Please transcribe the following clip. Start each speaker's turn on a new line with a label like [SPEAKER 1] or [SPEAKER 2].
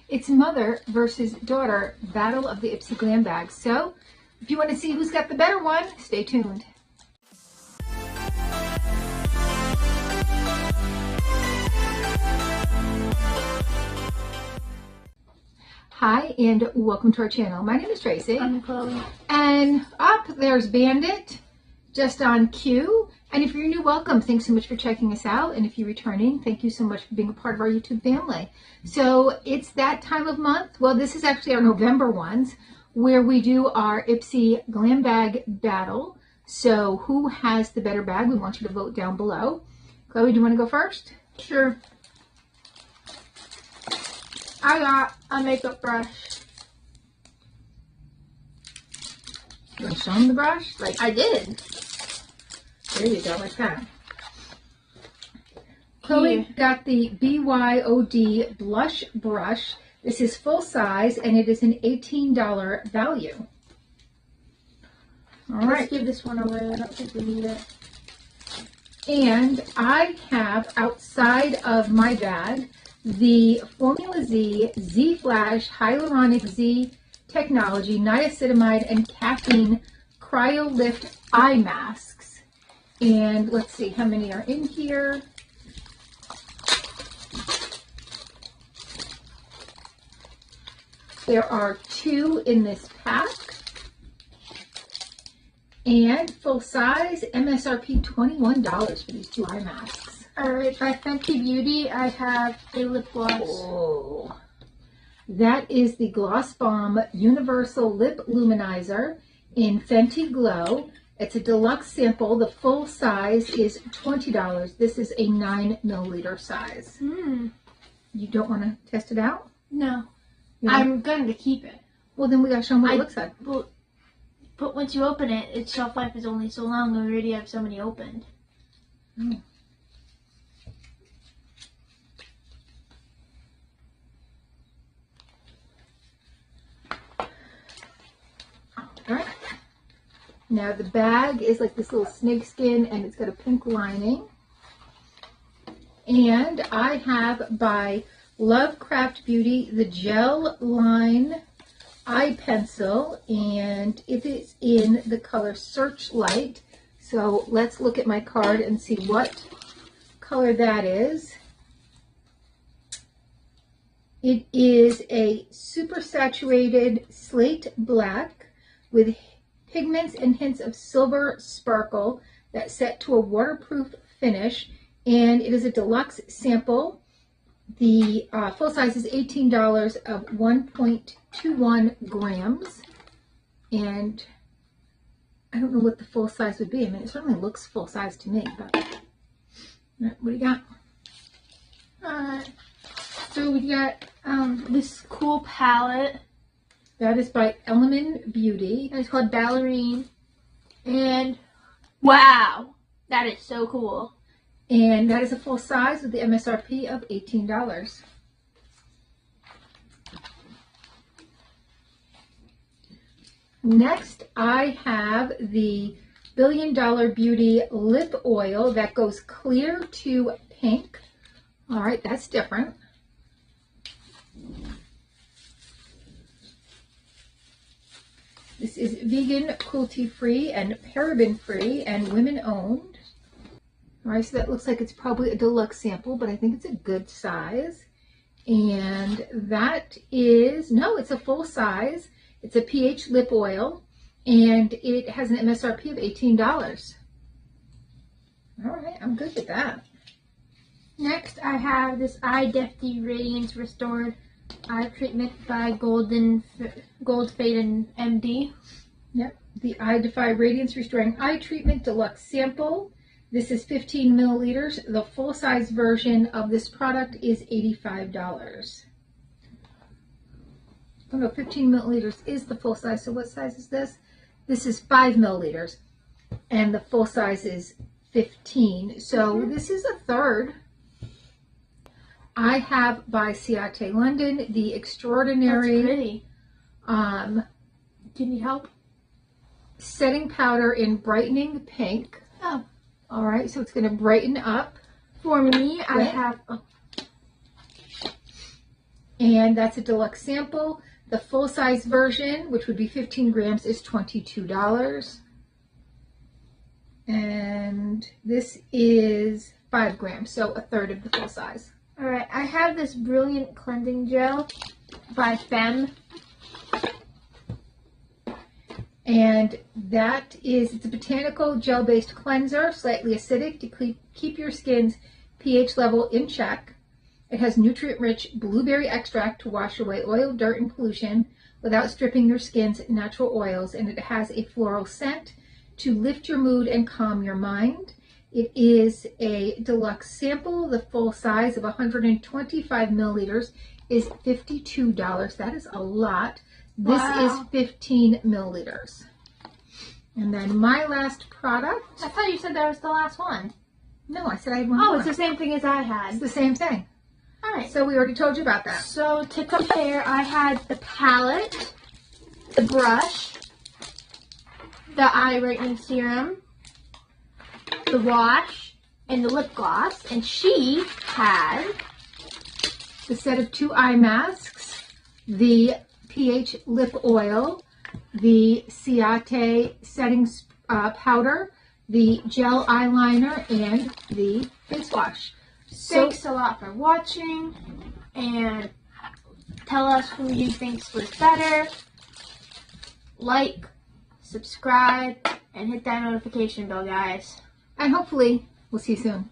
[SPEAKER 1] It's mother versus daughter battle of the Ipsy Glam Bags. So if you want to see who's got the better one, stay tuned. Hi and welcome to our channel. My name is Tracy.
[SPEAKER 2] I'm Chloe.
[SPEAKER 1] And up there's Bandit, just on cue. And if you're new, welcome. Thanks so much for checking us out. And if you're returning, thank you so much for being a part of our YouTube family. So it's that time of month. Well, this is actually our November ones where we do our Ipsy Glam Bag battle. So who has the better bag? We want you to vote down below. Chloe, do you want to go first?
[SPEAKER 2] Sure. I got a makeup brush.
[SPEAKER 1] You want to show them the brush?
[SPEAKER 2] Like I did.
[SPEAKER 1] There you go, like that. Chloe got the BYOD blush brush. This is full size and it is an $18 value. All right.
[SPEAKER 2] Let's give this one away. I don't think we need it.
[SPEAKER 1] And I have outside of my bag the Formula Z Flash Hyaluronic Z Technology Niacinamide and Caffeine Cryo Lift Eye Masks. And let's see how many are in here. There are 2 in this pack. And full size, MSRP $21 for these 2 eye masks.
[SPEAKER 2] Alright, by Fenty Beauty, I have a lip gloss.
[SPEAKER 1] Oh, that is the Gloss Bomb Universal Lip Luminizer in Fenty Glow. It's a deluxe sample. The full size is $20. This is a 9 milliliter size. You don't want to test it out?
[SPEAKER 2] No.
[SPEAKER 1] Yeah.
[SPEAKER 2] I'm going to keep it.
[SPEAKER 1] Well, then we got to show them what it looks like.
[SPEAKER 2] Well, but once you open it, its shelf life is only so long, and we already have so many opened.
[SPEAKER 1] Oh. Alright. Now the bag is like this little snake skin and it's got a pink lining. And I have by Lovecraft Beauty the Gel Line Eye Pencil, and it is in the color Searchlight. So let's look at my card and see what color that is. It is a super saturated slate black with pigments and hints of silver sparkle that's set to a waterproof finish, and it is a deluxe sample. The full size is $18 of 1.21 grams, and I don't know what the full size would be. I mean, it certainly looks full size to me, but what do you got?
[SPEAKER 2] So we got this cool palette.
[SPEAKER 1] That is by Element Beauty.
[SPEAKER 2] It's called Ballerine. And wow, that is so cool.
[SPEAKER 1] And that is a full size with the MSRP of $18. Next, I have the Billion Dollar Beauty Lip Oil that goes clear to pink. All right, that's different. This is vegan, cruelty-free, and paraben-free, and women-owned. All right, so that looks like it's probably a deluxe sample, but I think it's a good size. And that is, no, it's a full size. It's a pH lip oil, and it has an MSRP of $18. All right, I'm good with that.
[SPEAKER 2] Next, I have this Eye Defty Radiance Restored Eye Treatment by Gold Fade and MD.
[SPEAKER 1] Yep, the Eye Defy Radiance Restoring Eye Treatment Deluxe Sample. This is 15 milliliters. The full-size version of this product is $85. Oh no, 15 milliliters is the full size. So what size is this? This is 5 milliliters, and the full size is 15. So this is a third. I have by Ciate London the Extraordinary.
[SPEAKER 2] That's pretty. Can you help?
[SPEAKER 1] Setting powder in brightening pink.
[SPEAKER 2] Oh.
[SPEAKER 1] All right, so it's going to brighten up.
[SPEAKER 2] For me, I have
[SPEAKER 1] and that's a deluxe sample. The full-size version, which would be 15 grams, is $22. And this is 5 grams, so a third of the full size.
[SPEAKER 2] Alright, I have this Brilliant Cleansing Gel by Femme.
[SPEAKER 1] And that is, it's a botanical gel-based cleanser, slightly acidic, to keep your skin's pH level in check. It has nutrient-rich blueberry extract to wash away oil, dirt, and pollution without stripping your skin's natural oils. And it has a floral scent to lift your mood and calm your mind. It is a deluxe sample. The full size of 125 milliliters is $52. That is a lot. This is 15 milliliters. And then my last product.
[SPEAKER 2] I thought you said that was the last one.
[SPEAKER 1] No, I said I had one
[SPEAKER 2] Oh,
[SPEAKER 1] more.
[SPEAKER 2] it's the same thing as I had.
[SPEAKER 1] It's the same thing.
[SPEAKER 2] Alright.
[SPEAKER 1] So we already told you about that.
[SPEAKER 2] So to compare, I had the palette, the brush, the eye brightening serum, the wash, and the lip gloss. And she had
[SPEAKER 1] the set of 2 eye masks, the pH lip oil, the Ciate setting powder, the gel eyeliner, and the face wash.
[SPEAKER 2] Thanks a lot for watching, and tell us who you think was better. Like, subscribe, and hit that notification bell, guys.
[SPEAKER 1] And hopefully, we'll see you soon.